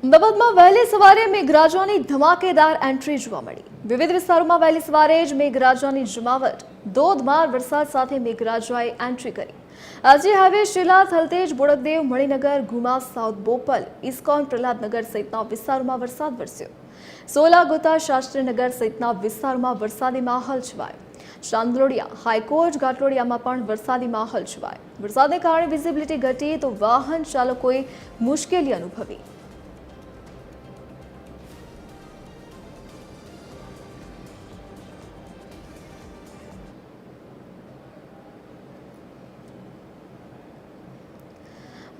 અમદાવાદમાં વહેલી સવારે મેઘરાજાની ધમાકેદાર એન્ટ્રી જોવા મળી। વિવિધ વિસ્તારોમાં વહેલી સવારે જ મેઘરાજાની જમાવટ, ધોધમાર વરસાદ સાથે મેઘરાજાએ એન્ટ્રી કરી। આજે હાઈવે શિલા, થલતેજ, બોડકદેવ, મણિનગર, ગુમા, સાઉથ બોપલ, ઇસ્કોન, પ્રહલાદનગર સહિતના વિસ્તારોમાં વરસાદ વરસ્યો। સોલા, ગોતા, શાસ્ત્રીનગર સહિતના વિસ્તારોમાં વરસાદી માહોલ છવાયો। ચાંદલોડિયા, હાઈકોર્ટ, ઘાટલોડિયામાં પણ વરસાદી માહોલ છવાયો। વરસાદને કારણે વિઝિબિલિટી ઘટી તો વાહન ચાલકોએ મુશ્કેલી અનુભવી।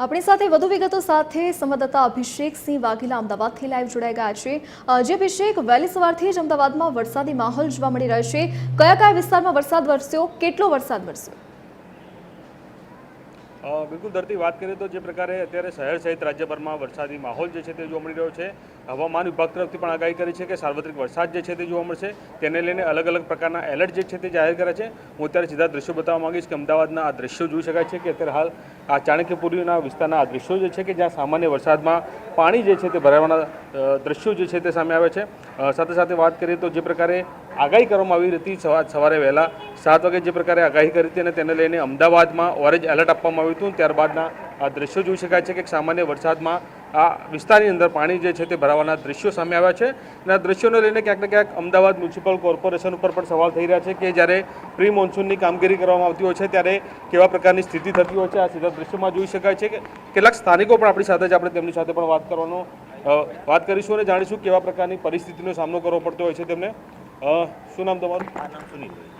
આપણી સાથે વધુ વિગતો સાથે સંવાદદાતા અભિષેક સિંહ વાઘેલા અમદાવાદથી લાઈવ જોડાઈ ગયા છે। જે અભિષેક, વહેલી સવારથી જ અમદાવાદમાં વરસાદી માહોલ જોવા મળી રહ્યો છે। કયા કયા વિસ્તારમાં વરસાદ વરસ્યો, કેટલો વરસાદ વરસ્યો? બિલકુલ ધરતી, વાત કરીએ તો જે પ્રકારે અત્યારે શહેર સહિત રાજ્યભરમાં વરસાદી માહોલ જે છે તે જોવા મળી રહ્યો છે। હવામાન વિભાગ તરફથી પણ આગાહી કરી છે કે સાર્વત્રિક વરસાદ જે છે તે જોવા મળશે। તેને લઈને અલગ અલગ પ્રકારના એલર્ટ જે છે તે જાહેર કર્યા છે। હું અત્યારે સીધા દ્રશ્યો બતાવવા માંગીશ કે અમદાવાદના આ દ્રશ્યો જોઈ શકાય છે કે અત્યારે હાલ આ ચાણક્યપુરીના વિસ્તારના આ દ્રશ્યો જે છે કે જ્યાં સામાન્ય વરસાદમાં પાણી જે છે તે ભરાવાના દ્રશ્યો જે છે તે સામે આવે છે। સાથે સાથે વાત કરીએ તો જે પ્રકારે આગાહી કરવામાં આવી હતી સવારે વહેલા 7 વાગે જે પ્રકારે આગાહી કરી હતી અને તેને લઈને અમદાવાદમાં ઓરેન્જ એલર્ટ આપવામાં આવ્યું હતું। ત્યારબાદના આ દ્રશ્યો જોઈ શકાય છે કે સામાન્ય વરસાદમાં આ વિસ્તારની અંદર પાણી જે છે તે ભરાવાના દ્રશ્યો સામે આવ્યા છે। અને આ દ્રશ્યોને લઈને ક્યાંક ને ક્યાંક અમદાવાદ મ્યુનિસિપલ કોર્પોરેશન ઉપર પણ સવાલ થઈ રહ્યા છે કે જ્યારે પ્રી મોન્સૂનની કામગીરી કરવામાં આવતી હોય છે ત્યારે કેવા પ્રકારની સ્થિતિ થતી હોય છે। આ સીધા દ્રશ્યોમાં જોઈ શકાય છે કે કેટલાક સ્થાનિકો પણ આપણી સાથે જ, આપણે તેમની સાથે પણ વાત કરીશું અને જાણીશું કેવા પ્રકારની પરિસ્થિતિનો સામનો કરવો પડતો હોય છે તેમને। શું નામ તમારું? નામ સુનિલભાઈ।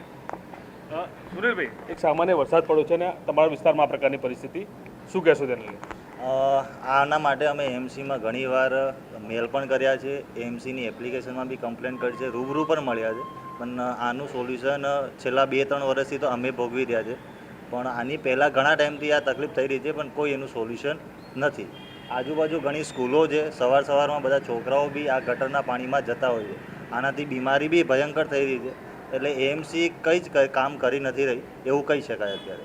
સુનિલભાઈ, એક સામાન્ય વરસાદ પડ્યો છે ને તમારા વિસ્તારમાં આ પ્રકારની પરિસ્થિતિ, શું કહેશો તેને લઈને? આના માટે અમે એએમસીમાં ઘણીવાર મેલ પણ કર્યા છે, એએમસીની એપ્લિકેશનમાં બી કમ્પ્લેન કરી છે, રૂબરૂ પણ મળ્યા છે, પણ આનું સોલ્યુશન છેલ્લા 2-3 વર્ષથી તો અમે ભોગવી રહ્યા છે। પણ આની પહેલાં ઘણા ટાઈમથી આ તકલીફ થઈ રહી છે પણ કોઈ એનું સોલ્યુશન નથી। આજુબાજુ ઘણી સ્કૂલો છે, સવારમાં બધા છોકરાઓ બી આ ગટરના પાણીમાં જતા હોય છે, આનાથી બીમારી બી ભયંકર થઈ રહી છે। એટલે એએમસી કંઈ જ કામ કરી નથી રહી એવું કહી શકાય અત્યારે।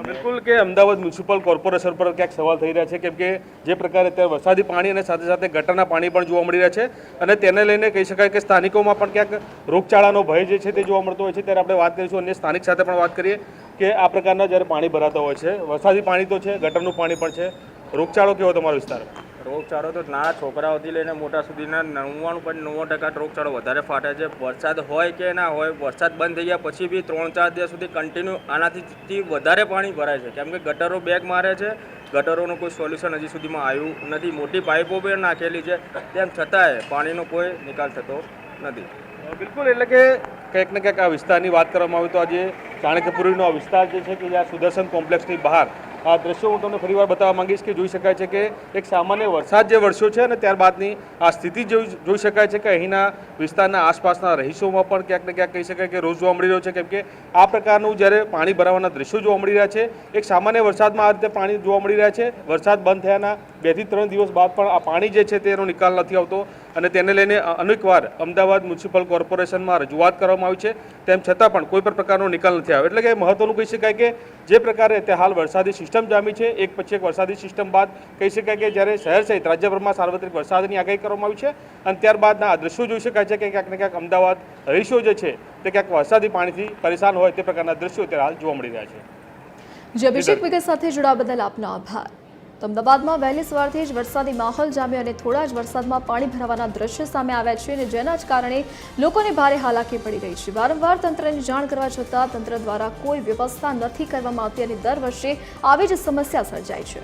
બિલકુલ કે અમદાવાદ મ્યુનિસિપલ કોર્પોરેશન પર ક્યાંક સવાલ થઈ રહ્યા છે કેમ કે જે પ્રકારે અત્યારે વરસાદી પાણી અને સાથે સાથે ગટરના પાણી પણ જોવા મળી રહ્યા છે અને તેને લઈને કહી શકાય કે સ્થાનિકોમાં પણ ક્યાંક રોગચાળાનો ભય જે છે તે જોવા મળતો હોય છે। ત્યારે આપણે વાત કરીશું અન્ય સ્થાનિક સાથે પણ વાત કરીએ કે આ પ્રકારના જ્યારે પાણી ભરાતા હોય છે, વરસાદી પાણી તો છે, ગટરનું પાણી પણ છે, રોગચાળો કેવો તમારો વિસ્તાર? રોગચાળો તો નાના છોકરાઓથી લઈને મોટા સુધીના 99.9% રોગચાળો વધારે ફાટે છે। વરસાદ હોય કે ના હોય, વરસાદ બંધ થઈ ગયા પછી બી 3-4 દિવસ સુધી કન્ટિન્યુ આનાથી વધારે પાણી ભરાય છે કેમ કે ગટરો બેગ મારે છે। ગટરોનું કોઈ સોલ્યુશન હજી સુધીમાં આવ્યું નથી। મોટી પાઇપો પણ નાખેલી છે, તેમ છતાંય પાણીનો કોઈ નિકાલ થતો નથી। બિલકુલ, એટલે કે ક્યાંક ને ક્યાંક આ વિસ્તારની વાત કરવામાં આવે તો આજે ચાણક્યપુરીનો આ વિસ્તાર જે છે કે જ્યાં સુદર્શન કોમ્પ્લેક્સની બહાર આ દ્રશ્યો હું તમને ફરીવાર બતાવવા માંગીશ કે જોઈ શકાય છે કે એક સામાન્ય વરસાદ જે વરસ્યો છે અને ત્યારબાદની આ સ્થિતિ જોઈ શકાય છે કે અહીંના વિસ્તારના આસપાસના રહીશોમાં પણ ક્યાંક ને ક્યાંક કહી શકાય કે રોજ જોવા મળી રહ્યો છે કેમ કે આ પ્રકારનું જ્યારે પાણી ભરાવાના દ્રશ્યો જોવા મળી રહ્યા છે, એક સામાન્ય વરસાદમાં આ રીતે પાણી જોવા મળી રહ્યા છે। વરસાદ બંધ થયાના 2 થી 3 દિવસ બાદ પણ આ પાણી જે છે તેનો નિકાલ નથી આવતો અને તેને લઈને અનેકવાર અમદાવાદ મ્યુનિસિપલ કોર્પોરેશનમાં રજૂઆત કરવામાં આવી છે, તેમ છતાં પણ કોઈ પણ પ્રકારનો નિકાલ નથી આવ્યો। એટલે કે મહત્વનું કહી શકાય કે જે પ્રકારે તે હાલ વરસાદી સિસ્ટમ જામી છે, એક પછી એક વરસાદી સિસ્ટમ બાદ કહી શકાય કે જ્યારે શહેર સહિત રાજ્યભરમાં સાર્વત્રિક વરસાદની આગાહી કરવામાં આવી છે અને ત્યારબાદના આ દ્રશ્યો જોઈ શકાય છે કે ક્યાંક ને ક્યાંક અમદાવાદ રહીશો જે છે તે ક્યાંક વરસાદી પાણીથી પરેશાન હોય તે પ્રકારના દ્રશ્યો અત્યારે હાલ જોવા મળી રહ્યા છે। જે અભિષેક વિગત સાથે જોડાવા બદલ આપનો આભાર। તો અમદાવાદમાં વહેલી સવારથી જ વરસાદી માહોલ જામ્યો અને થોડા જ વરસાદમાં પાણી ભરાવાના દ્રશ્યો સામે આવ્યા છે અને જેના જ કારણે લોકોને ભારે હાલાકી પડી રહી છે। વારંવાર તંત્રની જાણ કરવા છતાં તંત્ર દ્વારા કોઈ વ્યવસ્થા નથી કરવામાં આવતી અને દર વર્ષે આવી જ સમસ્યા સર્જાય છે।